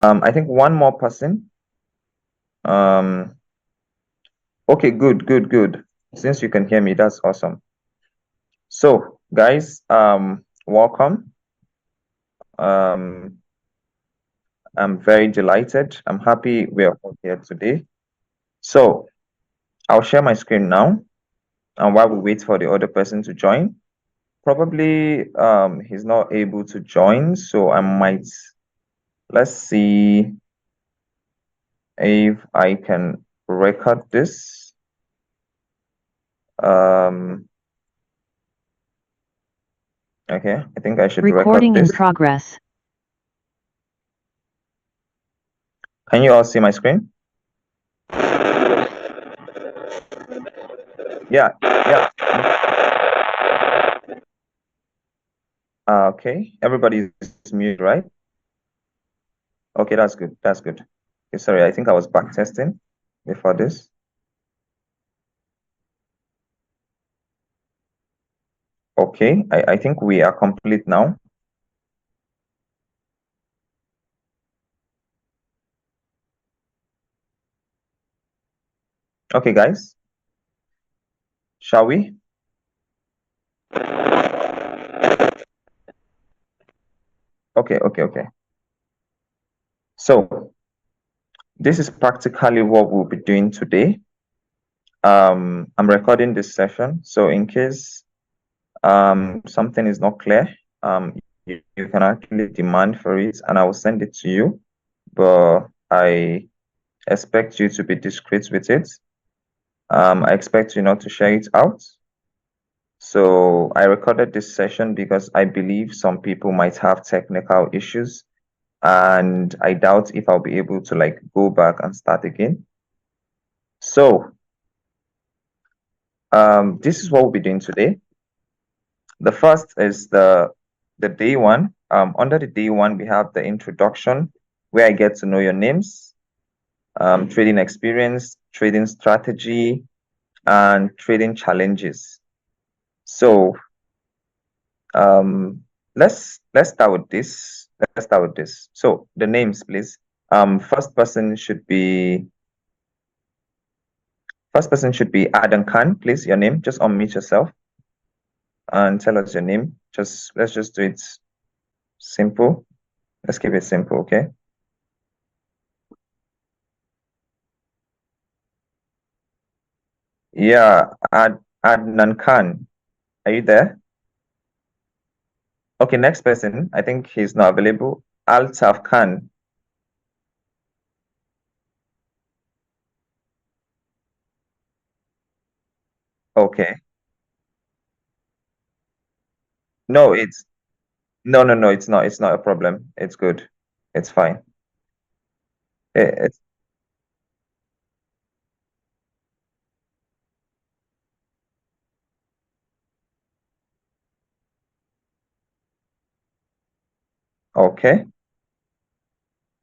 I think one more person. Okay, good. Since you can hear me, that's awesome. So, guys, welcome. I'm very delighted. I'm happy we're all here today. So, I'll share my screen now, and while we wait for the other person to join, probably he's not able to join, so I might, let's see if I can record this. Okay, I think I should Recording record in this. progress. Can you all see my screen? Yeah. Okay, everybody is mute, right? Okay, that's good. Okay, sorry, I think I was back testing before this. Okay, I think we are complete now. Okay, guys, shall we? Okay. So this is practically what we'll be doing today. I'm recording this session, so in case something is not clear, you can actually demand for it and I will send it to you, but I expect you to be discreet with it. I expect you not to share it out. So I recorded this session because I believe some people might have technical issues and I doubt if I'll be able to like go back and start again. So this is what we'll be doing today. The first is the day one. Under the day one, we have the introduction where I get to know your names, trading experience, trading strategy, and trading challenges. So let's start with this. So the names, please. First person should be Adam Khan, please. Your name. Just unmute yourself and tell us your name. Let's just do it simple. Let's keep it simple, okay? Yeah, Adnan Khan. Are you there? Okay, next person. I think he's not available. Altaf Khan. Okay. No, no, it's not. It's not a problem. It's good. It's fine. It's okay.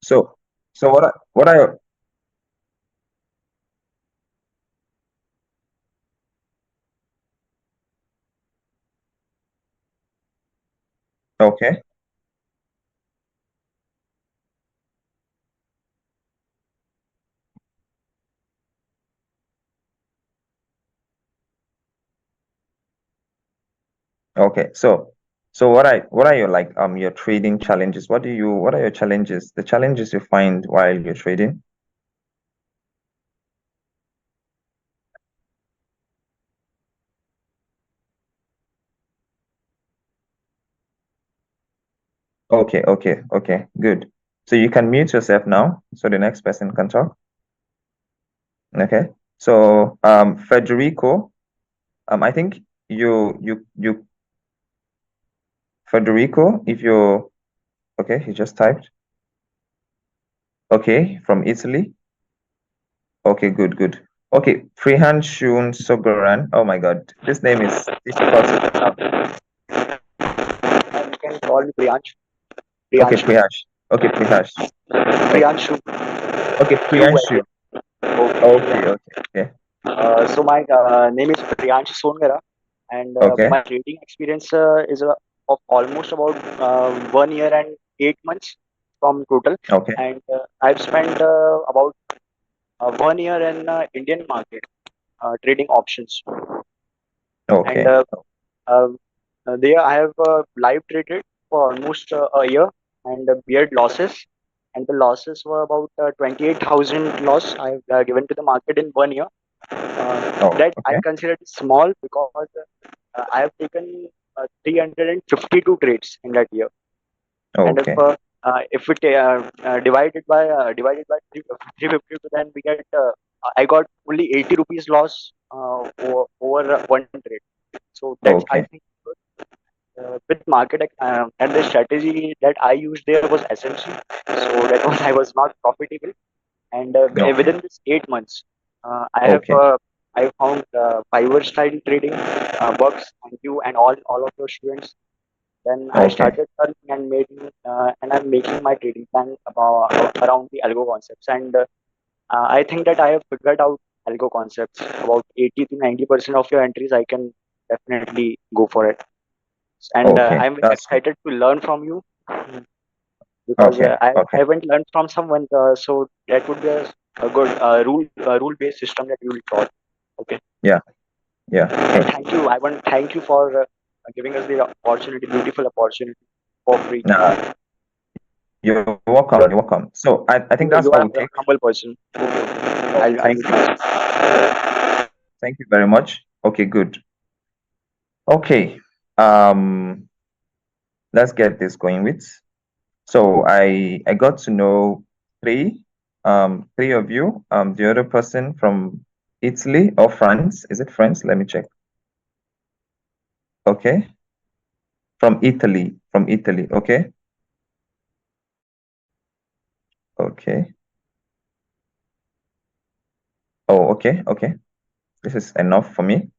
So what are okay. Okay. So what are your like your trading challenges? What are your challenges? The challenges you find while you're trading? Okay. Good. So you can mute yourself now so the next person can talk. Okay. So Federico, I think you Federico, if you're okay, he just typed. Okay, from Italy. Okay, good. Okay, Prihanshun Sogoran. Oh my God, this name is difficult to pronounce. You can call me Priyansh. Okay, Priyanshu. Prihash. Okay, Prihash. Priyanshu. Okay, Priyanshu. Okay. So my name is Priyanshu Songara, and Okay. my trading experience is of almost about 1 year and 8 months. from total, Okay. and I've spent about 1 year in Indian market trading options, and Okay. uh, there I have live traded for almost a year and beared losses, and the losses were about 28,000 loss I've given to the market in 1 year. Oh, That I okay. consider it small because I have taken 352 trades in that year, and Okay. if we divided by 352, then we get I got only 80 rupees loss over one trade. So that's, I Okay. think, with market and the strategy that I used there was SMC. So that was I was not profitable, and Okay. within this 8 months, Okay. I found Fiverr style trading works, and you and all of your students. Then I Okay. started learning and and I'm making my trading plan about around the algo concepts, and I think that I have figured out algo concepts. About 80 to 90% of your entries, I can definitely go for it, and Okay. I'm That's excited to learn from you because okay. I Okay. haven't learned from someone, so that would be a good rule based system that you will taught. Okay, Yeah. Yeah. and Good. thank you. I want to thank you for giving us the opportunity, beautiful opportunity for free. Nah, you're welcome. You are You're welcome. So I think that's you all are we a take. humble person. Okay, okay. Oh, I'll thank you. listen. Thank you very much. Okay, good. Okay. Um, let's get this going with. So I got to know three of you. The other person from Italy or France. Is it France? Let me check. Okay. From Italy. From Italy. Okay. Okay. Oh, okay. Okay. This is enough for me.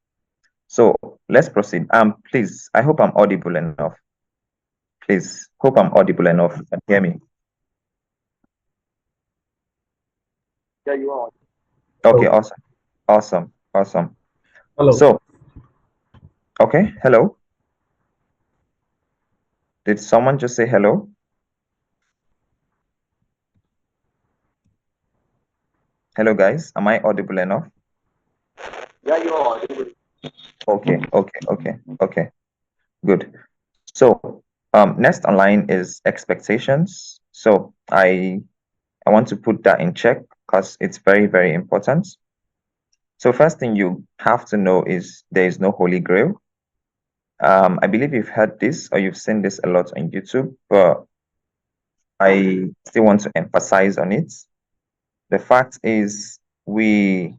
So let's proceed. Please, I hope I'm audible enough. Please, hope I'm audible enough. You can hear me. Yeah, you are. Okay, awesome. Awesome. Awesome. Hello. So, okay, hello. Did someone just say hello? Hello, guys. Am I audible enough? Yeah, you are. Okay, okay, okay, okay. Good. So, next online is expectations. So I want to put that in check because it's very, very important. So first thing you have to know is there is no holy grail. I believe you've heard this or you've seen this a lot on YouTube, but I still want to emphasize on it. The fact is we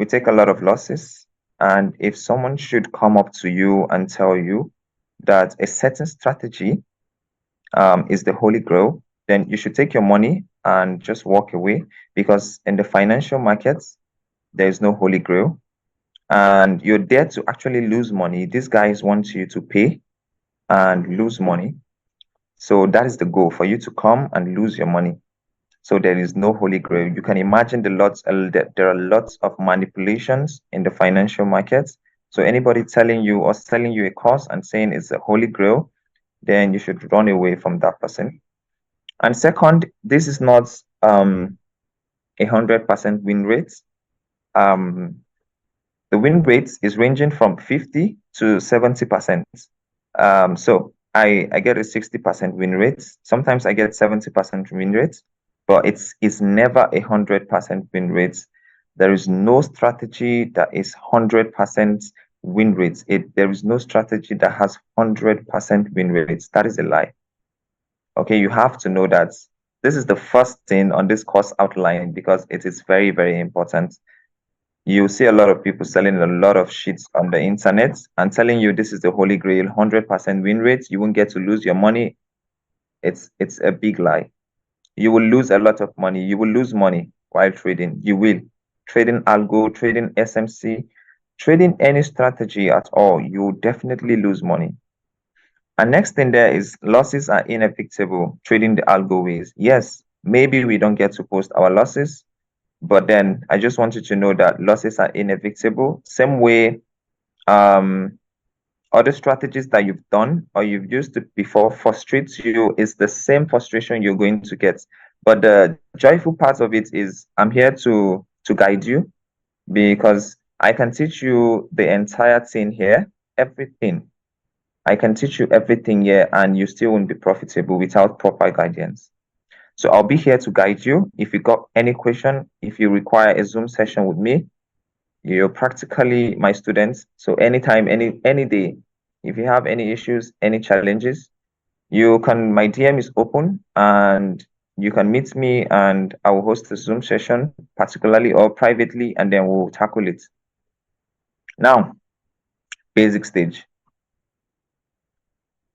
take a lot of losses, and if someone should come up to you and tell you that a certain strategy is the holy grail, then you should take your money and just walk away, because in the financial markets there is no holy grail, and you're there to actually lose money. These guys want you to pay and lose money. So that is the goal, for you to come and lose your money. So there is no holy grail. You can imagine there are lots of manipulations in the financial markets. So anybody telling you or selling you a course and saying it's a holy grail, then you should run away from that person. And second, this is not 100% win rate. Um, the win rate is ranging from 50 to 70%. So I get a 60% win rate. Sometimes I get 70% win rate, but it's never 100% win rate. There is no strategy that is 100% win rate. There is no strategy that has 100% win rates. That is a lie. Okay, you have to know that. This is the first thing on this course outline, because it is very, very important. You see a lot of people selling a lot of shit on the internet and telling you this is the holy grail, 100% win rate. You won't get to lose your money. It's a big lie. You will lose a lot of money. You will lose money while trading. You will. Trading algo, trading SMC, trading any strategy at all, you will definitely lose money. And next thing there is losses are inevitable trading the algo ways. Yes, maybe we don't get to post our losses, but then I just want you to know that losses are inevitable. Same way, other strategies that you've done or you've used it before frustrates you, is the same frustration you're going to get. But the joyful part of it is I'm here to guide you, because I can teach you the entire thing here, everything. I can teach you everything here, and you still won't be profitable without proper guidance. So I'll be here to guide you. If you got any question, if you require a Zoom session with me, you're practically my students. So anytime, any day, if you have any issues, any challenges, you can, my DM is open, and you can meet me, and I will host a Zoom session, particularly or privately, and then we'll tackle it. Now, basic stage.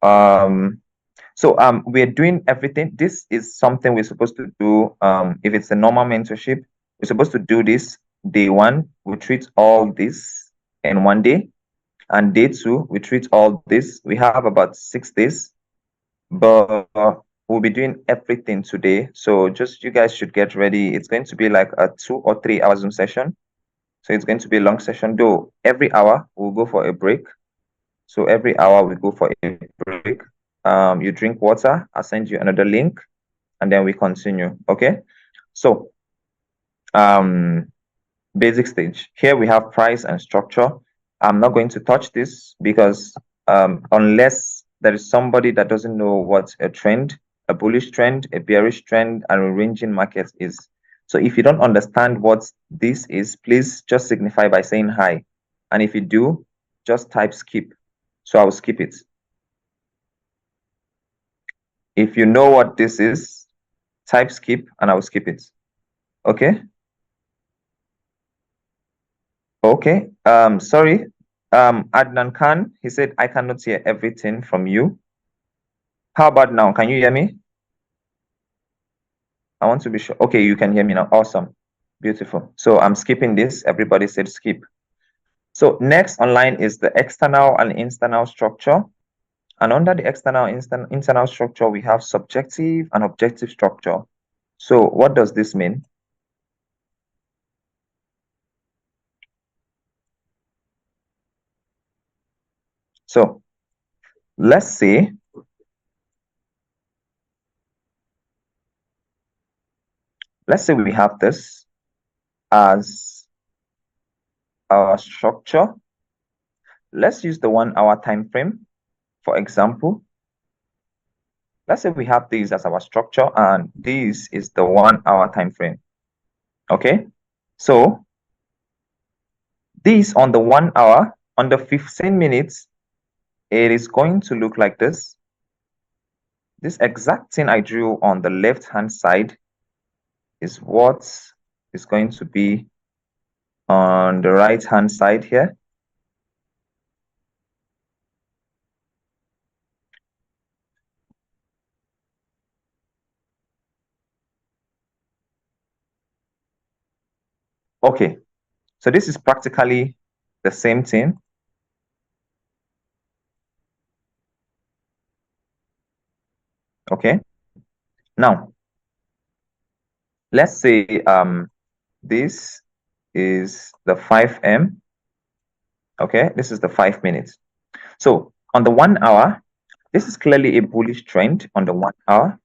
So we're doing everything. This is something we're supposed to do. If it's a normal mentorship, we're supposed to do this day one. We treat all this in one day, and day two we treat all this. We have about 6 days, but we'll be doing everything today. So just you guys should get ready. It's going to be like a 2 or 3 hour Zoom session. So it's going to be a long session, though every hour we'll go for a break. So every hour we go for a break. You drink water, I'll send you another link, and then we continue. Okay. So basic stage. Here we have price and structure. I'm not going to touch this because unless there is somebody that doesn't know what a trend, a bullish trend, a bearish trend, and a ranging market is. So if you don't understand what this is, please just signify by saying hi. And if you do, just type skip. So I'll skip it. If you know what this is, type skip and I will skip it. Okay. Okay. Sorry. Adnan Khan, he said, I cannot hear everything from you. How about now? Can you hear me? I want to be sure. Okay, you can hear me now. Awesome. Beautiful. So I'm skipping this. Everybody said skip. So next online is the external and internal structure. And under the external internal structure, we have subjective and objective structure. So what does this mean? So let's say we have this as our structure. Let's use the 1 hour time frame, for example. Let's say we have this as our structure, and this is the 1 hour time frame. Okay, so this on the 1 hour, on the 15 minutes, it is going to look like this. This exact thing I drew on the left hand side is what is going to be on the right hand side here. Okay, so this is practically the same thing. Okay, now let's say this is the 5M. Okay, this is the 5 minutes. So on the 1 hour, this is clearly a bullish trend on the 1 hour.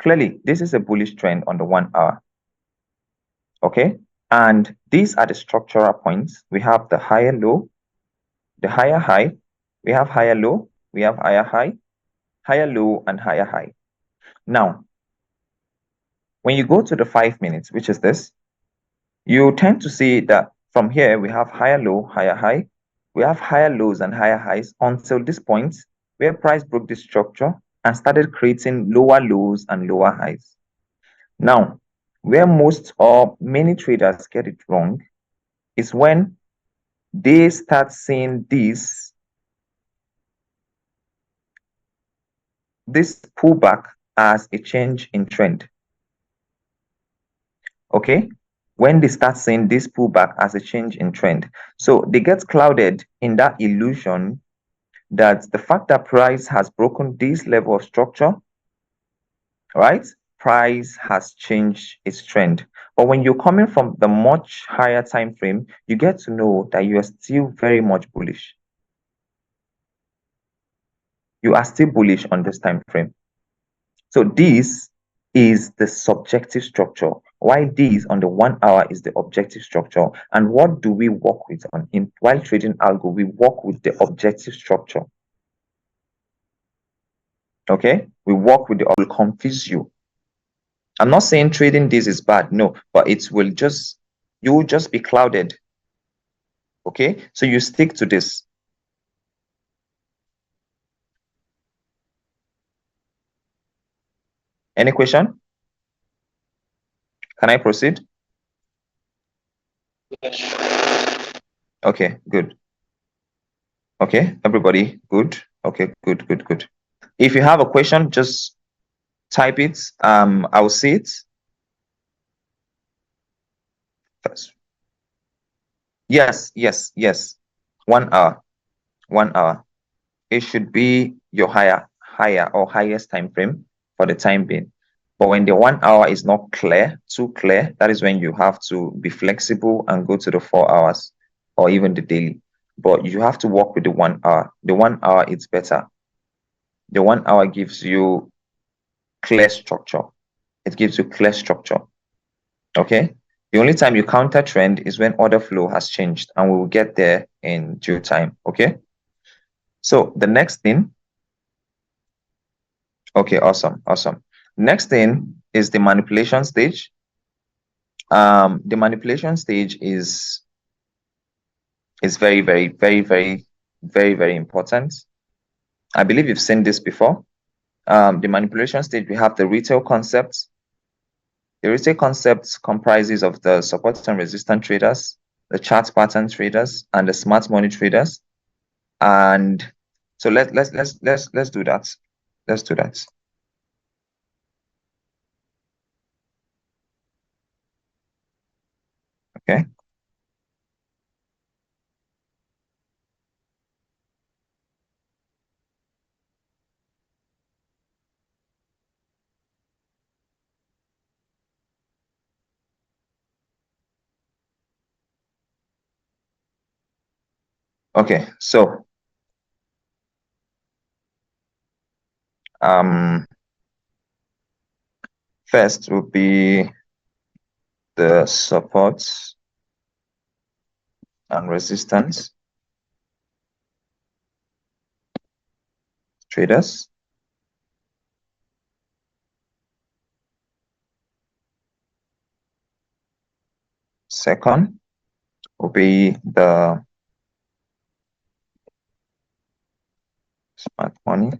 Clearly, this is a bullish trend on the 1 hour. Okay, and these are the structural points. We have the higher low, the higher high, we have higher low, we have higher low, and higher high. Now, when you go to the 5 minutes, which is this, you tend to see that from here we have higher low, higher high, we have higher lows and higher highs until this point where price broke this structure and started creating lower lows and lower highs. Now, where most or many traders get it wrong is when they start seeing this pullback as a change in trend. Okay, when they start seeing this pullback as a change in trend, so they get clouded in that illusion that the fact that price has broken this level of structure, right, price has changed its trend. But when you're coming from the much higher time frame, you get to know that you are still very much bullish. You are still bullish on this time frame. So this is the subjective structure, while this on the 1 hour is the objective structure. And what do we work with while trading algo? We work with the objective structure. Okay, we work with will confuse you. I'm not saying trading this is bad, no, but you will just be clouded. Okay, so you stick to this. Any question? Can I proceed? Okay, good. Okay, everybody, good. Okay, good. If you have a question, just type it. I'll see it first. Yes. 1 hour. 1 hour. It should be your higher or highest time frame for the time being. But when the 1 hour is not too clear, that is when you have to be flexible and go to the 4 hours or even the daily. But you have to work with the 1 hour. The 1 hour is better. The 1 hour gives you clear structure. It gives you clear structure. Okay. The only time you counter trend is when order flow has changed, and we will get there in due time. Okay. So the next thing. Okay, awesome. Next thing is the manipulation stage. The manipulation stage is very important. I believe you've seen this before. The manipulation stage, we have the retail concept. The retail concept comprises of the support and resistance traders, the chart pattern traders, and the smart money traders. And so let's do that. Let's do that. Okay. Okay, so first will be the support and resistance traders. Second will be the smart money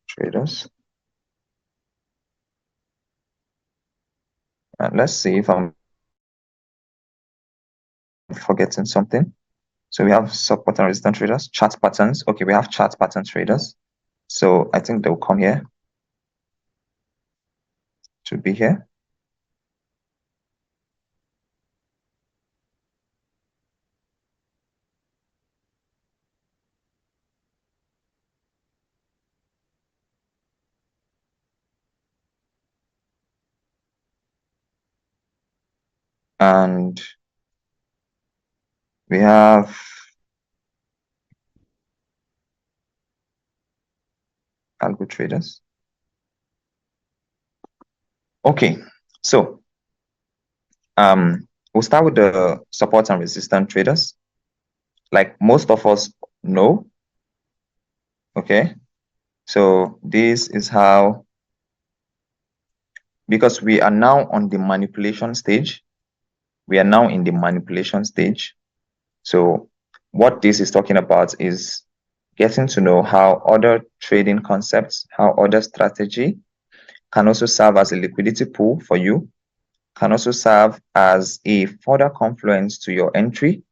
traders. And let's see if I'm forgetting something. So we have support and resistance traders, chart patterns. Okay, we have chart pattern traders. So I think they'll come here. Should be here. And we have algo traders. Okay, so we'll start with the support and resistance traders. Like most of us know. Okay, so this is how, because we are now on the manipulation stage. We are now in the manipulation stage. So what this is talking about is getting to know how other trading concepts, how other strategy can also serve as a liquidity pool for you, can also serve as a further confluence to your entry.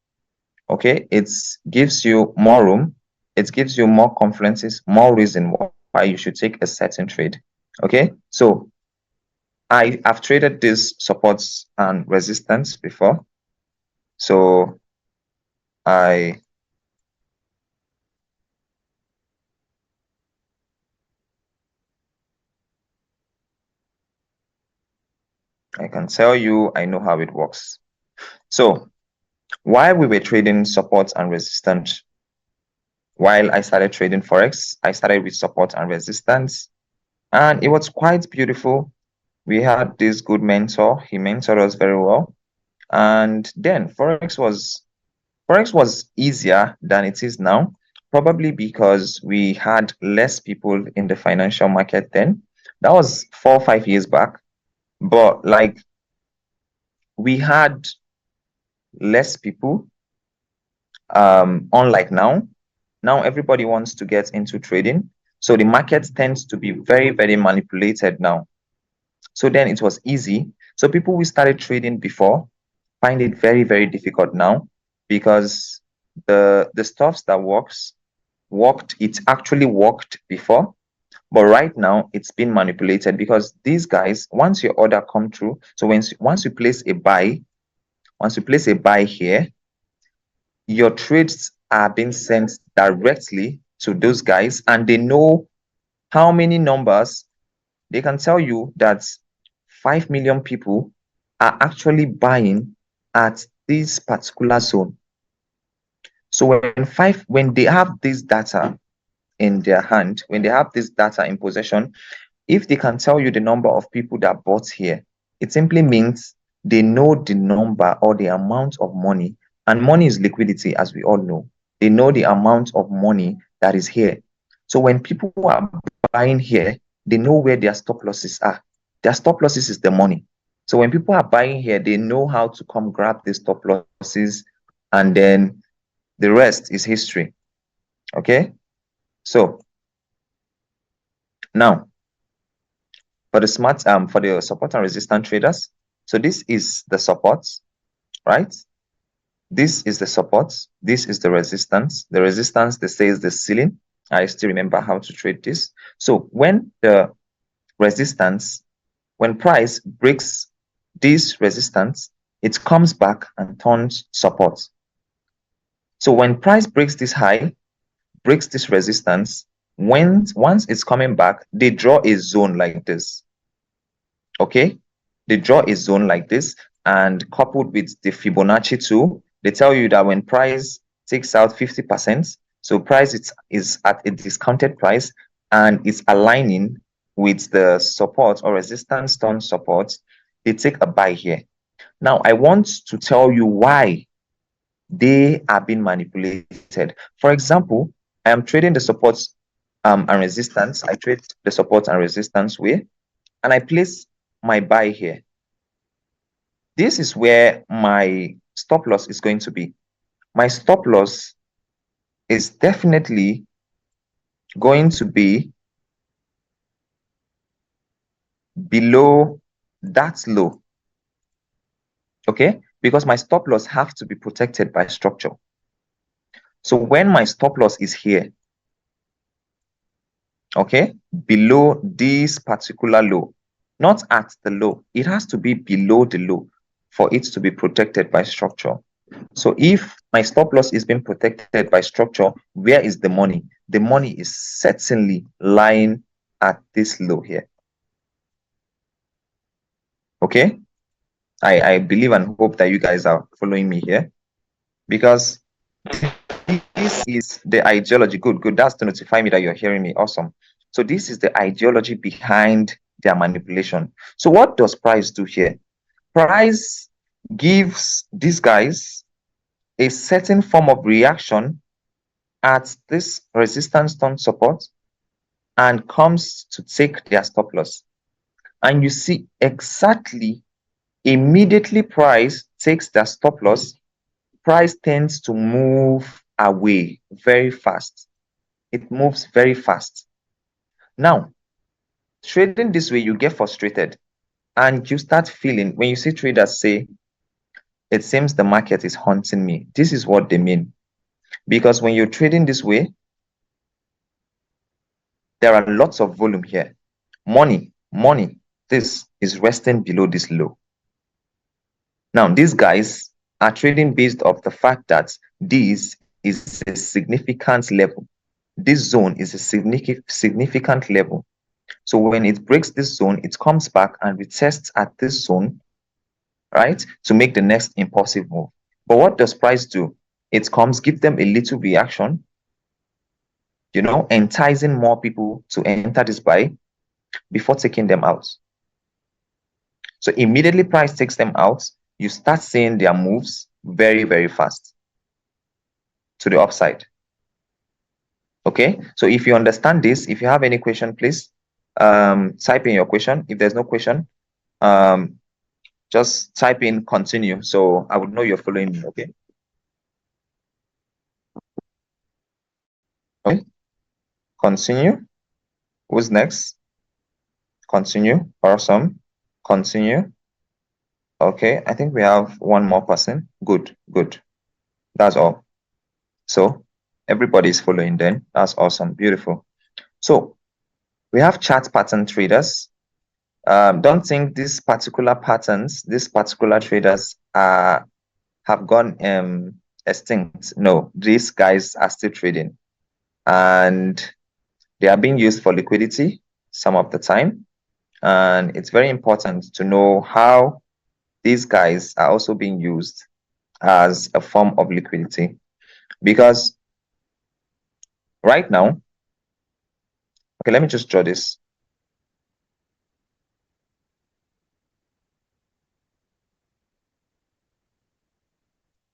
Okay, it gives you more room, it gives you more confluences, more reason why you should take a certain trade. Okay, so I've traded these supports and resistance before. So I I can tell you, I know how it works. So while we were trading support and resistance, while I started trading Forex, I started with support and resistance, and it was quite beautiful. We had this good mentor. He mentored us very well. And then Forex was easier than it is now, probably because we had less people in the financial market then. That was 4 or 5 years back. But like we had less people, unlike now. Now everybody wants to get into trading. So the market tends to be very, very manipulated now. So then it was easy. So people who started trading before find it very, very difficult now because the stuffs that worked, it actually worked before. But right now it's been manipulated because these guys, once your order come through, so once you place a buy, here, your trades are being sent directly to those guys, and they know how many numbers. They can tell you that 5 million people are actually buying at this particular zone. So when they have this data in their hand, when they have this data in possession, if they can tell you the number of people that bought here, it simply means they know the number or the amount of money, and money is liquidity, as we all know. They know the amount of money that is here. So when people are buying here, they know where their stop losses are. Their stop losses is the money. So when people are buying here, they know how to come grab the stop losses, and then the rest is history. Okay? So now for the support and resistance traders, so this is the support, right? This is the support, this is the resistance. The resistance, they say, is the ceiling. I still remember how to trade this. So when the resistance, when price breaks this resistance, it comes back and turns support. So when price breaks this high, breaks this resistance, once it's coming back, they draw a zone like this. Okay, they draw a zone like this, and coupled with the Fibonacci tool, they tell you that when price takes out 50%, so price is at a discounted price and it's aligning with the support or resistance turn support, they take a buy here. Now I want to tell you why they are being manipulated. For example, I am trading the supports and resistance. I trade the support and resistance way, and I place my buy here. This is where my stop loss is going to be. My stop loss is definitely going to be below that low. Okay, because my stop loss have to be protected by structure. So when my stop loss is here, okay, below this particular low, not at the low, it has to be below the low for it to be protected by structure. So if my stop loss is being protected by structure, where is the money? The money is certainly lying at this low here. Okay, I believe and hope that you guys are following me here, because this is the ideology. Good. That's to notify me that you're hearing me. Awesome. So this is the ideology behind their manipulation. So what does price do here? Price gives these guys a certain form of reaction at this resistance turn support and comes to take their stop loss. And you see exactly immediately price takes their stop loss, price tends to move away very fast. It moves very fast. Now, trading this way, you get frustrated and you start feeling, when you see traders say, it seems the market is haunting me. This is what they mean. Because when you're trading this way, there are lots of volume here. Money, this is resting below this low. Now, these guys are trading based off the fact that this is a significant level. This zone is a significant level. So when it breaks this zone, it comes back and retests at this zone. right? To make the next impulsive move. But what does price do? It comes, give them a little reaction, enticing more people to enter this buy before taking them out. So immediately price takes them out, you start seeing their moves very, very fast to the upside. Okay, so if you understand this, if you have any question, please type in your question. If there's no question, just type in continue, so I would know you're following me. Okay. Okay. Continue. Who's next? Continue. Awesome. Continue. Okay, I think we have one more person. Good, good. That's all. So everybody's following then. That's awesome. Beautiful. So we have chart pattern traders. Don't think these particular patterns, these particular traders have gone extinct. No, these guys are still trading, and they are being used for liquidity some of the time. And it's very important to know how these guys are also being used as a form of liquidity, because right now, okay, let me just draw this.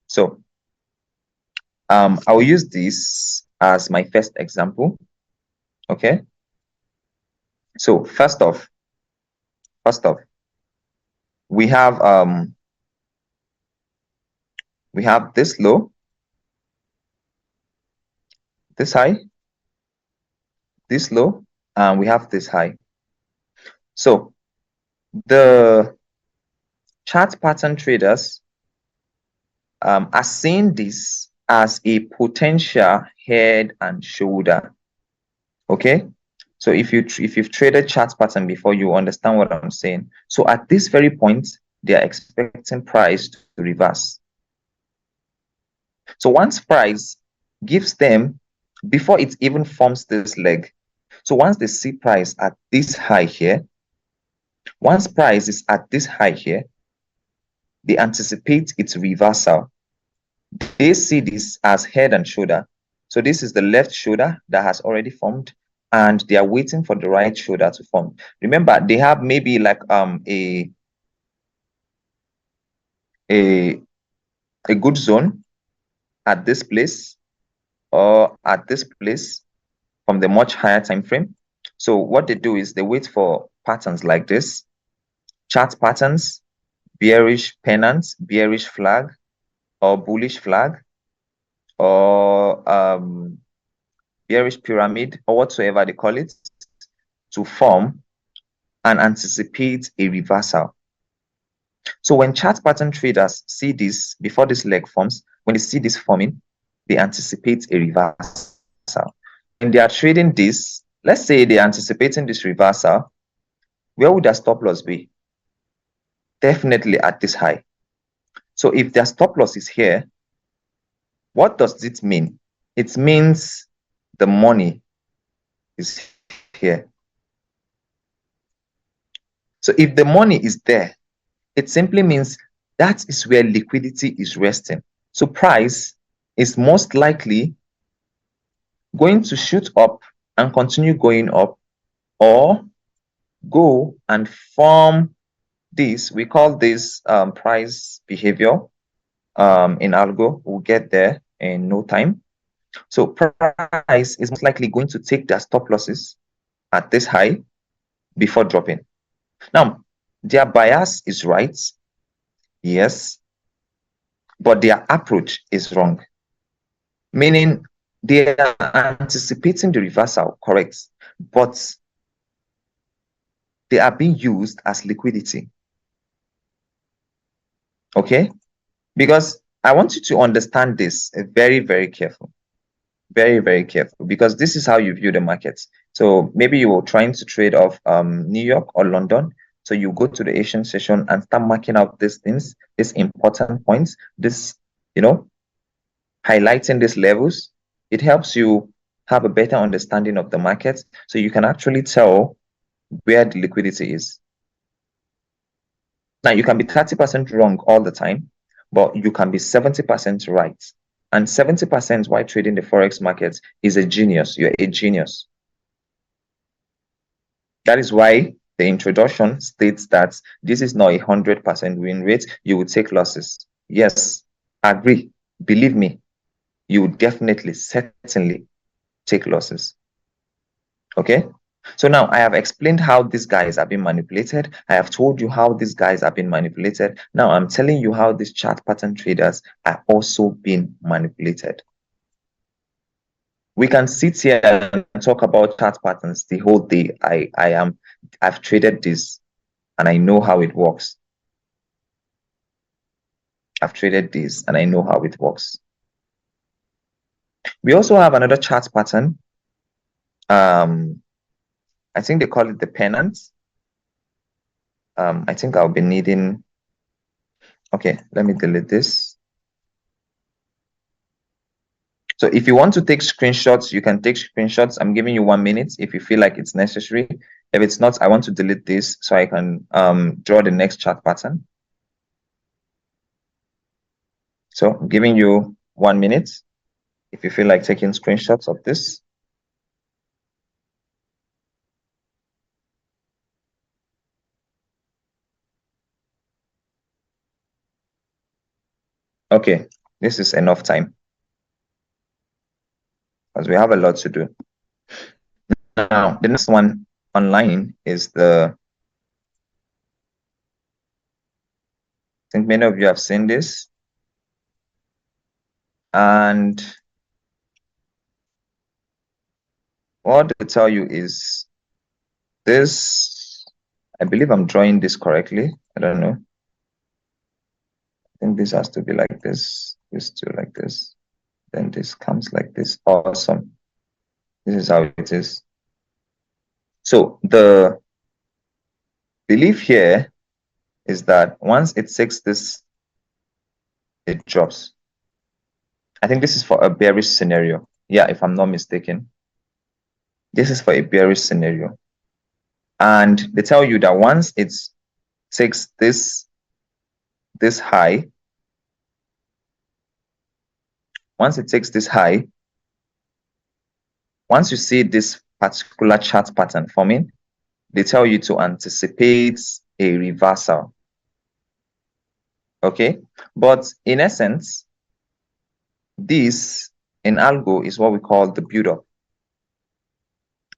So I will use this as my first example. Okay, so first off, we have this low, this high, this low, and we have this high. So the chart pattern traders are seeing this as a potential head and shoulder. Okay, so if you've traded chart pattern before, you understand what I'm saying. So at this very point, they are expecting price to reverse. So once price gives them, before it even forms this leg, so once they see price at this high here, once price is at this high here, they anticipate its reversal. They see this as head and shoulder. So this is the left shoulder that has already formed, and they are waiting for the right shoulder to form. Remember, they have maybe like a good zone at this place or at this place from the much higher time frame. So what they do is they wait for patterns like this, chart patterns, bearish pennant, bearish flag, or bullish flag, or bearish pyramid, or whatsoever they call it, to form and anticipate a reversal. So when chart pattern traders see this before this leg forms, when they see this forming, they anticipate a reversal. When they are trading this, let's say they're anticipating this reversal, where would their stop loss be? Definitely at this high. So if their stop loss is here, what does it mean? It means the money is here. So if the money is there, it simply means that is where liquidity is resting. So price is most likely going to shoot up and continue going up, or go and form this. We call this price behavior in algo. We'll get there in no time. So price is most likely going to take their stop losses at this high before dropping. Now, their bias is right, yes, but their approach is wrong. Meaning they are anticipating the reversal, correct, but they are being used as liquidity. Okay, because I want you to understand this very, very careful. Very, very careful, because this is how you view the markets. So maybe you were trying to trade off New York or London. So you go to the Asian session and start marking out these things, these important points, this, highlighting these levels. It helps you have a better understanding of the market, so you can actually tell where the liquidity is. Now, you can be 30% wrong all the time, but you can be 70% right. And 70% while trading the Forex market is a genius. You're a genius. That is why the introduction states that this is not a 100% win rate. You will take losses. Yes, agree. Believe me, you will definitely, certainly take losses. Okay? So now I have explained how these guys are being manipulated. I have told you how these guys are being manipulated. Now I'm telling you how these chart pattern traders are also being manipulated. We can sit here and talk about chart patterns the whole day. I've traded this and I know how it works. I've traded this and I know how it works. We also have another chart pattern. I think they call it the pennant. I think I'll be needing. Okay, let me delete this. So if you want to take screenshots, you can take screenshots. I'm giving you 1 minute if you feel like it's necessary. If it's not, I want to delete this so I can draw the next chart pattern. So I'm giving you 1 minute if you feel like taking screenshots of this. Okay, this is enough time because we have a lot to do. Now, the next one online is I think many of you have seen this. And what they tell you is this, I believe I'm drawing this correctly. I don't know. I think this has to be like this too like this. Then this comes like this. Awesome. This is how it is. So the belief here is that once it takes this, it drops. I think this is for a bearish scenario. Yeah, if I'm not mistaken. This is for a bearish scenario. And they tell you that once it takes this high, once it takes this high, once you see this particular chart pattern forming, they tell you to anticipate a reversal. Okay, but in essence, this in algo is what we call the build-up.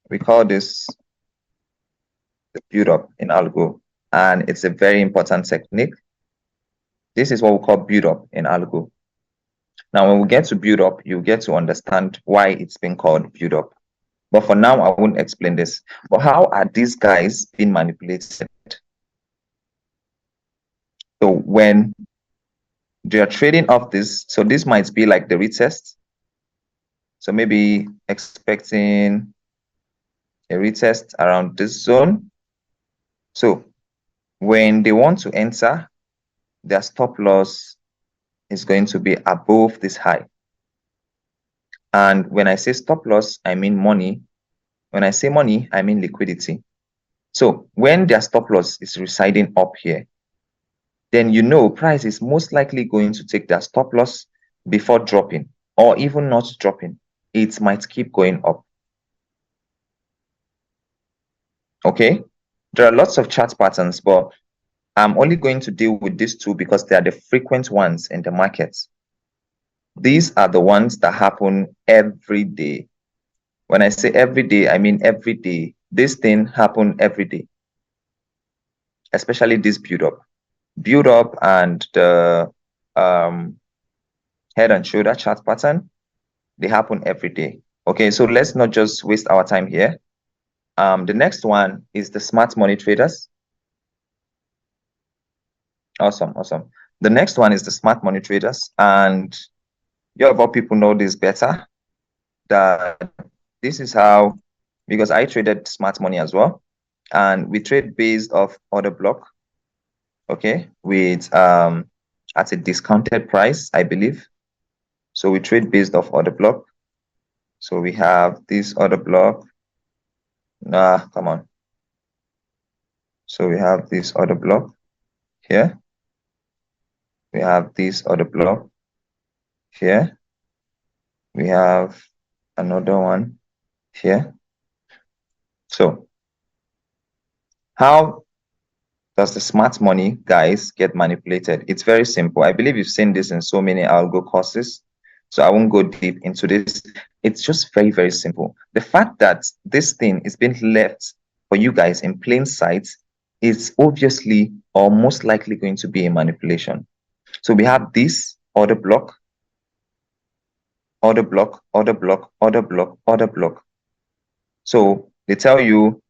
We call this the build-up in algo, and it's a very important technique. This is what we call build-up in algo. Now, when we get to build-up, you get to understand why it's been called build-up. But for now, I won't explain this. But how are these guys being manipulated? So when they are trading off this, so this might be like the retest. So maybe expecting a retest around this zone. So when they want to enter, their stop loss is going to be above this high. And when I say stop loss, I mean money. When I say money, I mean liquidity. So when their stop loss is residing up here, then you know price is most likely going to take their stop loss before dropping, or even not dropping. It might keep going up. Okay, there are lots of chart patterns, but I'm only going to deal with these two because they are the frequent ones in the market. These are the ones that happen every day. When I say every day, I mean every day. This thing happen every day, especially this build-up. Build-up and the head and shoulder chart pattern, they happen every day. Okay, so let's not just waste our time here. The next one is the smart money traders. Awesome. The next one is the smart money traders, and you of all people know this better. That this is how, because I traded smart money as well, and we trade based off order block. Okay, with at a discounted price, I believe. So we trade based off order block. So we have this order block. Come on. So we have this order block here. We have this other block here. We have another one here. So how does the smart money, guys, get manipulated? It's very simple. I believe you've seen this in so many algo courses, so I won't go deep into this. It's just very, very simple. The fact that this thing is being left for you guys in plain sight is obviously or most likely going to be a manipulation. So we have this order block, order block, order block, order block, order block. So they tell you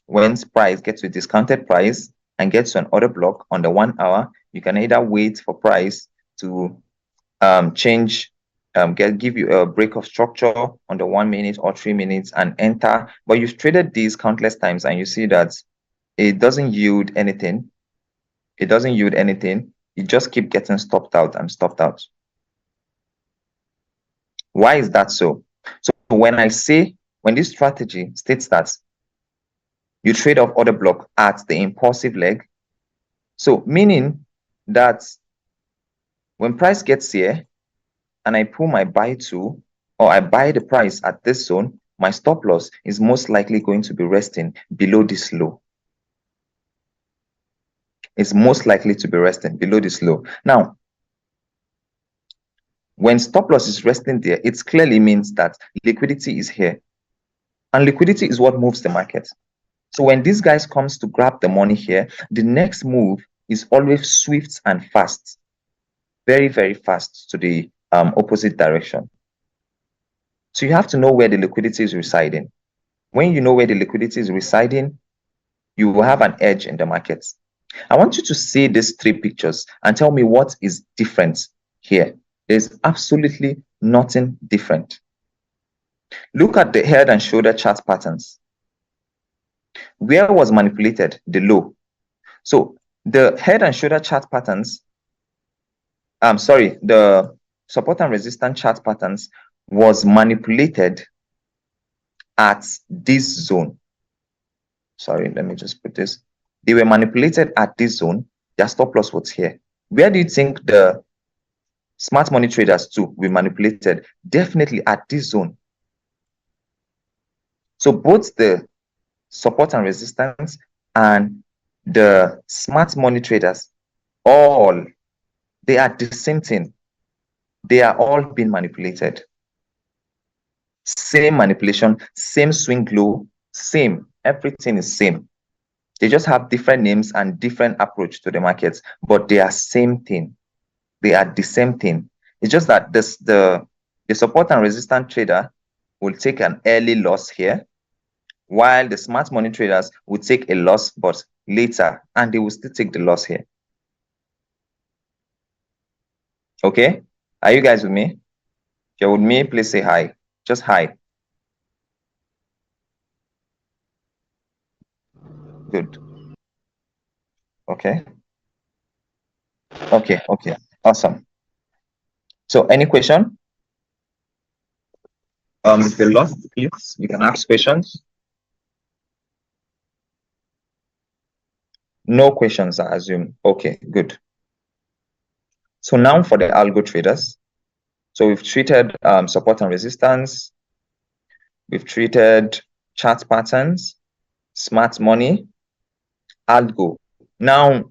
when price gets to a discounted price and gets to an order block on the 1 hour, you can either wait for price to change, give you a break of structure on the 1 minute or 3 minutes and enter. But you've traded these countless times and you see that it doesn't yield anything. It doesn't yield anything. You just keep getting stopped out and stopped out. Why is that so? So when this strategy states that you trade off order block at the impulsive leg, so meaning that when price gets here and I pull my buy to, or I buy the price at this zone, my stop loss is most likely going to be resting below this low. It's most likely to be resting below this low. Now, when stop loss is resting there, it clearly means that liquidity is here. And liquidity is what moves the market. So when these guys comes to grab the money here, the next move is always swift and fast. Very, very fast to the opposite direction. So you have to know where the liquidity is residing. When you know where the liquidity is residing, you will have an edge in the markets. I want you to see these three pictures and tell me what is different here. There's absolutely nothing different. Look at the head and shoulder chart patterns. Where was manipulated? The low. So the head and shoulder chart patterns, the support and resistance chart patterns was manipulated at this zone. Sorry, let me just put this. They were manipulated at this zone. Their stop loss was here. Where do you think the smart money traders too were manipulated? Definitely at this zone. So both the support and resistance and the smart money traders, they are the same thing. They are all being manipulated. Same manipulation, same swing low, same. Everything is same. They just have different names and different approach to the markets, but they are same thing. They are the same thing. It's just that the support and resistance trader will take an early loss here, while the smart money traders will take a loss, but later, and they will still take the loss here. Okay? Are you guys with me? If you're with me, please say hi. Just hi. Good. Okay. Okay. Awesome. So any question? If you're lost, please, you can ask questions. No questions, I assume. Okay, good. So now for the algo traders. So we've treated support and resistance. We've treated chart patterns, smart money, algo. Now,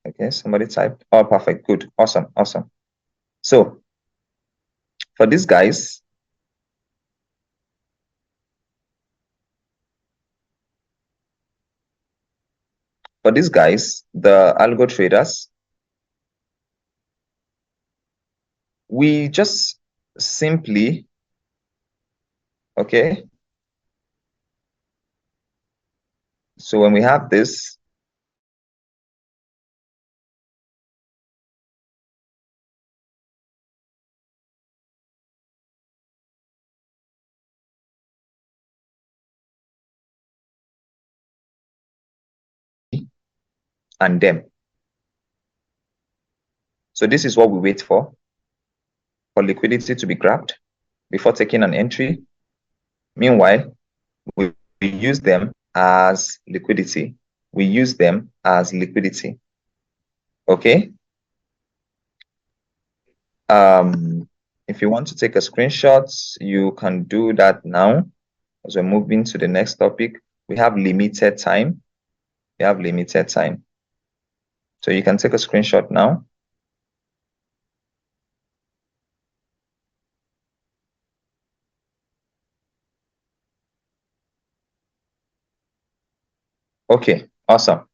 okay, somebody typed. Oh, perfect. Good. Awesome. So for these guys, the algo traders, we just simply, okay. So when we have this, and them. So this is what we wait for liquidity to be grabbed before taking an entry. Meanwhile, we use them as liquidity. Okay. If you want to take a screenshot, you can do that now. As we're moving to the next topic, we have limited time. We have limited time. So you can take a screenshot now. Okay, awesome.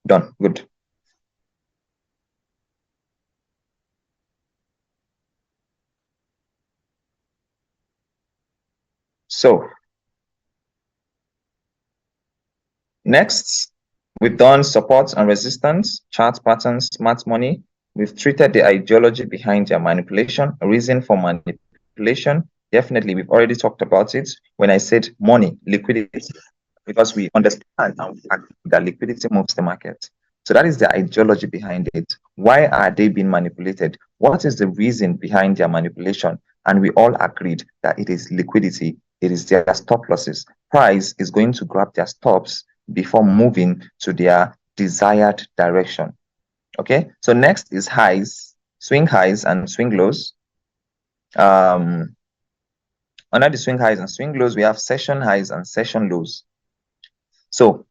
Done. Good. So next, we've done support and resistance, chart patterns, smart money. We've treated the ideology behind their manipulation, reason for manipulation. Definitely, we've already talked about it when I said money, liquidity, because we understand that liquidity moves the market. So that is the ideology behind it. Why are they being manipulated? What is the reason behind their manipulation? And we all agreed that it is liquidity, it is their stop losses. Price is going to grab their stops before moving to their desired direction. Okay, so next is highs, swing highs and swing lows. Under the swing highs and swing lows, we have session highs and session lows. So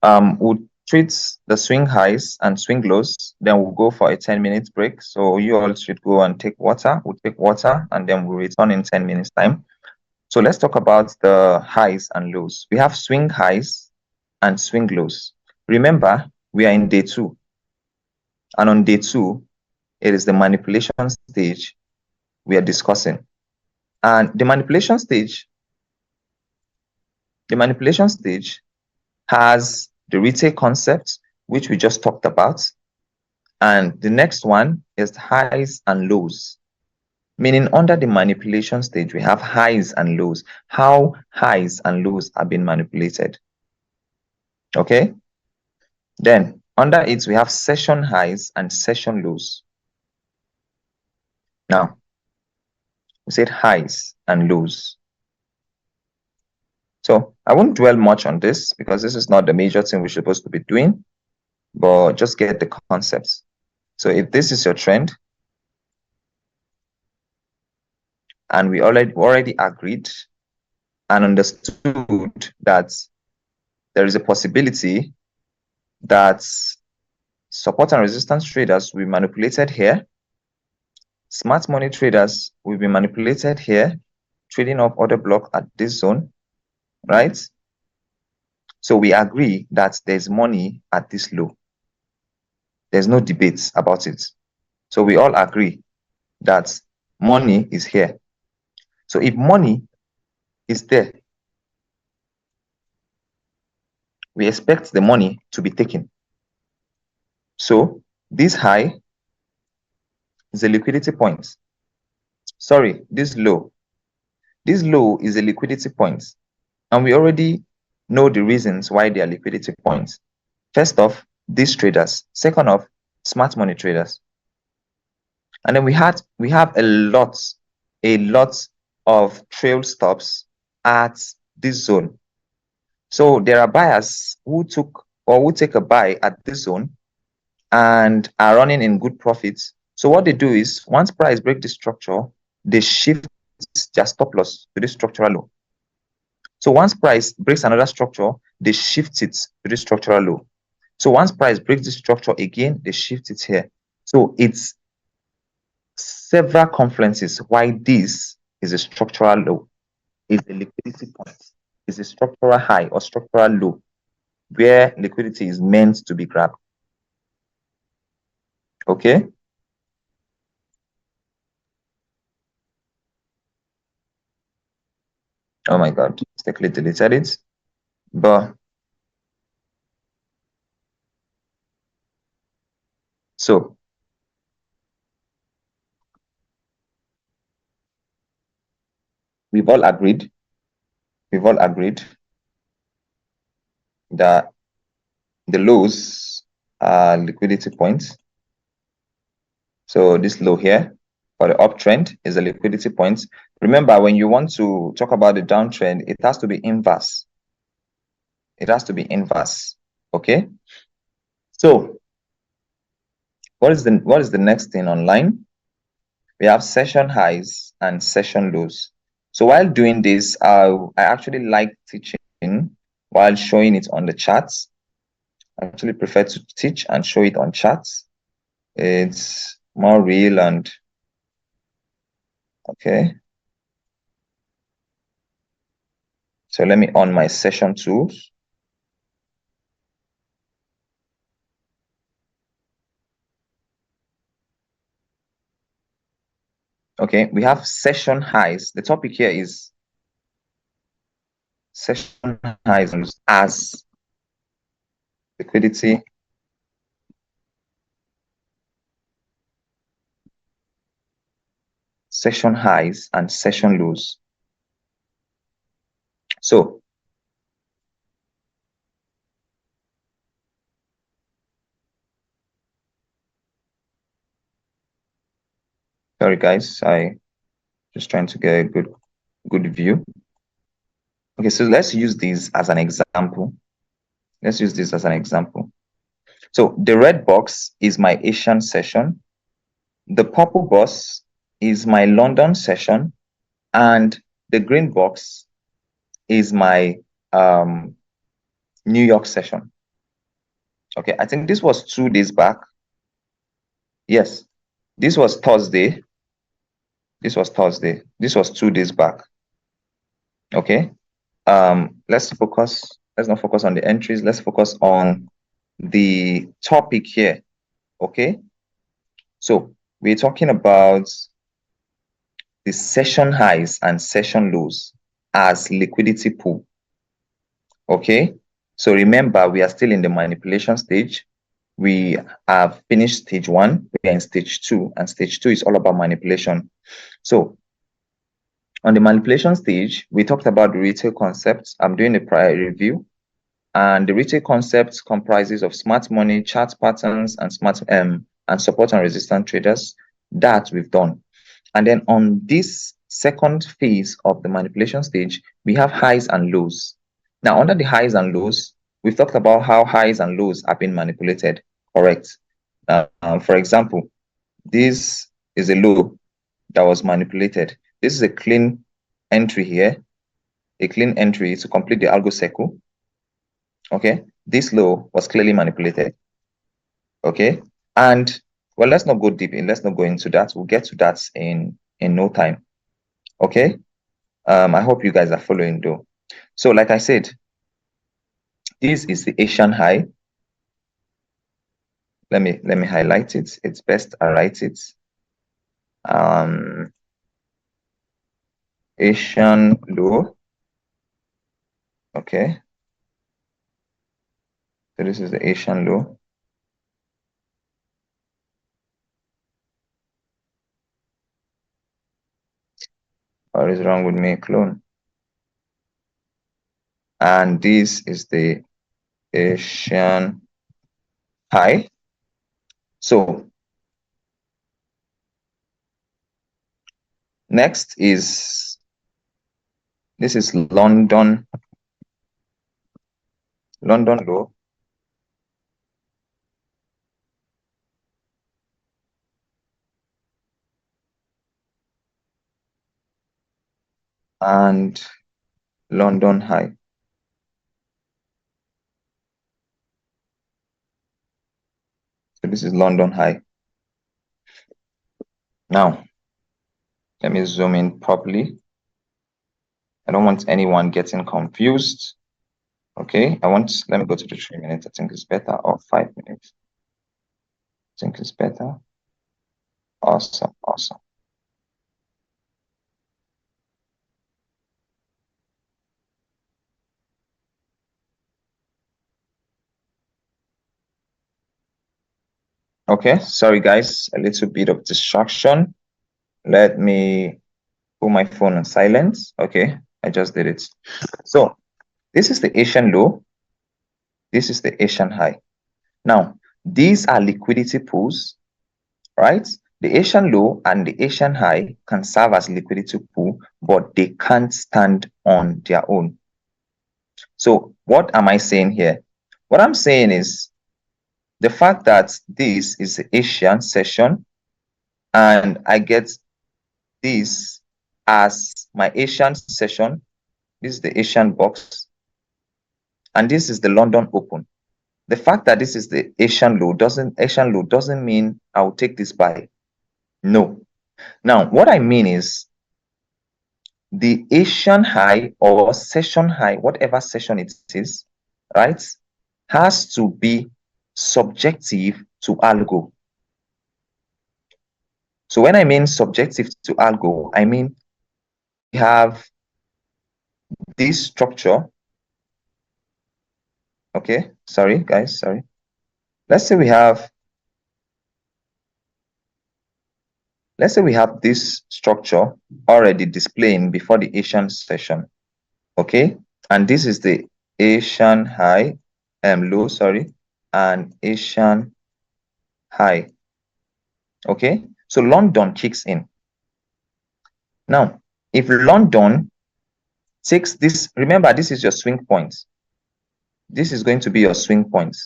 we'll treat the swing highs and swing lows, then we'll go for a 10-minute break. So you all should go and take water. We'll take water and then we'll return in 10 minutes time. So let's talk about the highs and lows. We have swing highs and swing lows. Remember, we are in day 2. And on day 2, it is the manipulation stage we are discussing. And the manipulation stage has the retail concept, which we just talked about. And the next one is highs and lows. Meaning under the manipulation stage, we have highs and lows. How highs and lows are being manipulated. Okay? Then under it, we have session highs and session lows. Now, we said highs and lows. So I won't dwell much on this because this is not the major thing we're supposed to be doing, but just get the concepts. So if this is your trend, and we already agreed and understood that there is a possibility that support and resistance traders will be manipulated here. Smart money traders will be manipulated here, trading up order block at this zone, right? So we agree that there's money at this low. There's no debate about it. So we all agree that money is here. So if money is there, we expect the money to be taken. So this high is a liquidity point. Sorry, this low. This low is a liquidity point. And we already know the reasons why they are liquidity points. First off, these traders. Second off, smart money traders. And then we have a lot of trail stops at this zone. So there are buyers who took or who take a buy at this zone and are running in good profits. So what they do is once price break the structure, they shift their stop loss to this structural low. So once price breaks another structure, they shift it to this structural low. So once price breaks the structure again, they shift it here. So it's several confluences why this is a structural low, is a liquidity point, is a structural high or structural low, where liquidity is meant to be grabbed. Okay. Oh my God, mistakenly deleted it. But so we've all agreed that the lows are liquidity points. So this low here for the uptrend is a liquidity point. Remember, when you want to talk about the downtrend, it has to be inverse. It has to be inverse. Okay. So What is the next thing online? We have session highs and session lows. So while doing this, I actually like teaching while showing it on the charts. I actually prefer to teach and show it on charts. It's more real and okay. So let me on my session tools. Okay, we have session highs. The topic here is session highs as liquidity session highs and session lows. So sorry guys, I just trying to get a good view. Okay, so let's use this as an example. Let's use this as an example. So the red box is my Asian session. The purple box is my London session, and the green box is my New York session. Okay, I think this was 2 days back. Yes, this was Thursday. This was Thursday. This was 2 days back. Okay. Let's not focus on the entries. Let's focus on the topic here. Okay. So we're talking about the session highs and session lows as liquidity pool. Okay. So remember, we are still in the manipulation stage. We have finished stage 1. We are in stage 2, and stage 2 is all about manipulation. So on the manipulation stage, we talked about the retail concepts. I'm doing a prior review, and the retail concept comprises of smart money, chart patterns, and and support and resistance traders. That we've done. And then on this second phase of the manipulation stage, we have highs and lows. Now, under the highs and lows, we've talked about how highs and lows have been manipulated. Correct. For example, this is a low that was manipulated. This is a clean entry here, a clean entry to complete the algo circle. Okay, this low was clearly manipulated. Okay, and well, let's not go deep in. Let's not go into that. We'll get to that in no time. Okay. I hope you guys are following though. So, like I said, this is the Asian high. Let me highlight it. It's best I write it. Asian low. Okay. So this is the Asian low. What is wrong with me, clone? And this is the Asian high. So next is this is London low. And London high. So this is London high. Now, let me zoom in properly. I don't want anyone getting confused. Okay, let me go to the 3 minutes. I think it's better, or 5 minutes. I think it's better. Awesome. Okay, sorry guys, a little bit of distraction. Let me put my phone on silent. Okay, I just did it. So this is the Asian low. This is the Asian high. Now, these are liquidity pools, right? The Asian low and the Asian high can serve as liquidity pool, but they can't stand on their own. So what am I saying here? What I'm saying is The fact that this is the Asian session and I get this as my Asian session, this is the Asian box, and this is the London Open. The fact that this is the Asian low doesn't mean I'll take this buy. No. Now, what I mean is the Asian high or session high, whatever session it is, right, has to be subjective to algo. So when I mean subjective to algo, I mean we have this structure. Okay, sorry guys, sorry. Let's say we have this structure already displaying before the Asian session. Okay, and this is the Asian high, low, sorry, and Asian high. Okay, so London kicks in. Now, if London takes this, remember this is your swing point. This is going to be your swing point.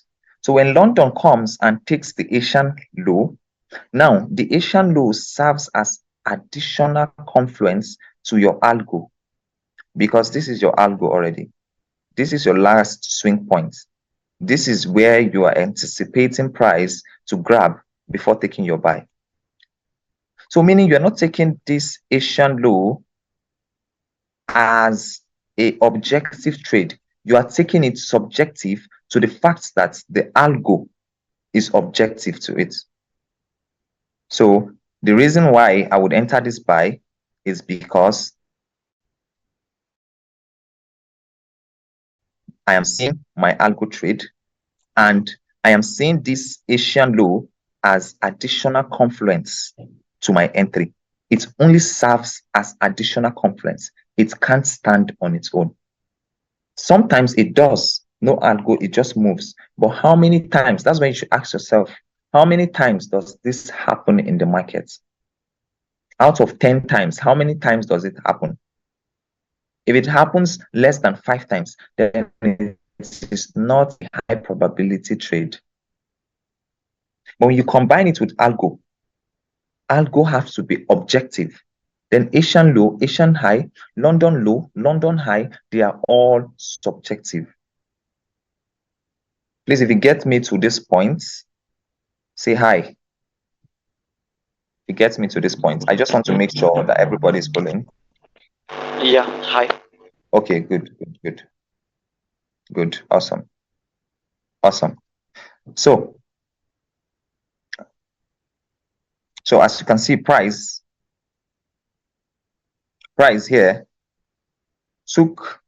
So when London comes and takes the Asian low, now the Asian low serves as additional confluence to your algo, because this is your algo already. This is your last swing point. This is where you are anticipating price to grab before taking your buy. So meaning you're not taking this Asian low as a objective trade. You are taking it subjective to the fact that the algo is objective to it. So the reason why I would enter this buy is because I am seeing my algo trade and I am seeing this Asian low as additional confluence to my entry. It only serves as additional confluence. It can't stand on its own. Sometimes it does. No algo, it just moves. But how many times? That's when you should ask yourself, how many times does this happen in the market? Out of 10 times, how many times does it happen? If it happens less than 5 times, then it is not a high probability trade. But when you combine it with algo has to be objective. Then Asian low, Asian high, London low, London high, they are all subjective. Please, if you get me to this point, say hi. If you get me to this point, I just want to make sure that everybody is following. Yeah, hi. Okay, good. Awesome. So as you can see, price here took,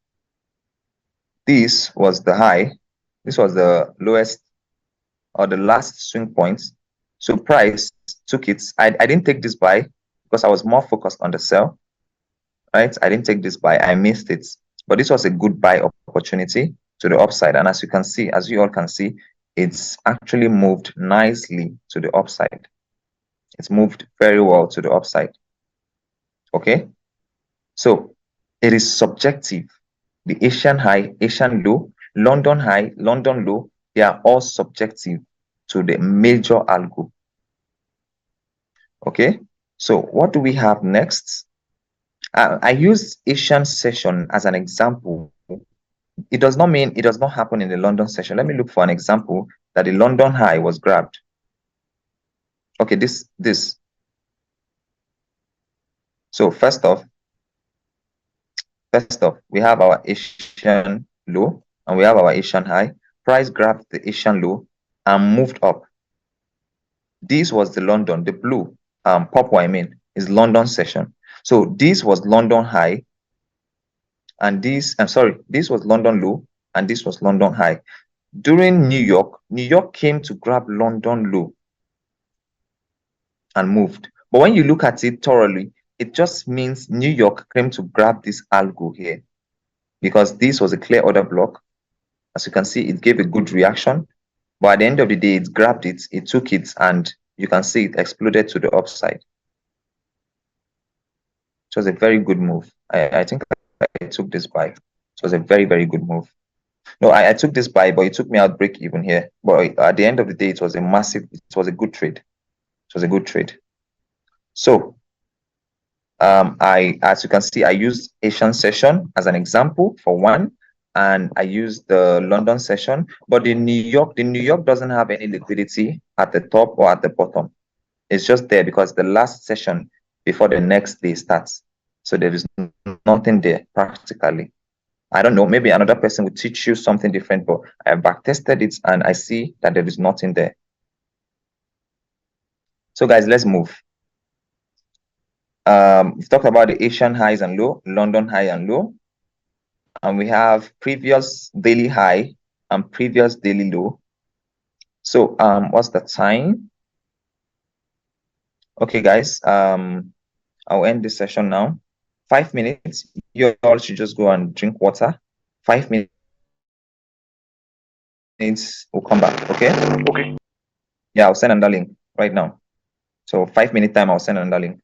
this was the high, this was the lowest or the last swing point. So price took it. I didn't take this buy because I was more focused on the sell, right? I didn't take this buy, I missed it. But this was a good buy opportunity to the upside. And as you can see, as you all can see, it's actually moved nicely to the upside. It's moved very well to the upside. Okay, so it is subjective. The Asian high, Asian low, London high, London low, they are all subjective to the major algo. Okay, so what do we have next? I used Asian session as an example. It does not mean it does not happen in the London session. Let me look for an example that the London high was grabbed. Okay, this. So first off, we have our Asian low and we have our Asian high. Price grabbed the Asian low and moved up. This was the London, the blue, purple, I mean, is London session. So this was London high, and this, this was London low, and this was London high. During New York came to grab London low and moved. But when you look at it thoroughly, it just means New York came to grab this algo here, because this was a clear order block. As you can see, it gave a good reaction, but at the end of the day, it grabbed it, it took it, and you can see it exploded to the upside. It was a very good move. I think I took this buy. It was a very, very good move. No, I took this buy, but it took me out break even here. But at the end of the day, it was a good trade. It was a good trade. So as you can see, I used Asian session as an example for one, and I used the London session, but the New York doesn't have any liquidity at the top or at the bottom. It's just there because the last session before the next day starts. So there is nothing there practically. I don't know, maybe another person will teach you something different, but I have back tested it and I see that there is nothing there. So guys, let's move. We've talked about the Asian highs and low, London high and low, and we have previous daily high and previous daily low. So what's the time? Okay, guys, I'll end this session now. 5 minutes. You all should just go and drink water. 5 minutes. We'll come back. Okay. Okay. Yeah, I'll send another link right now. So 5 minute time, I'll send another link.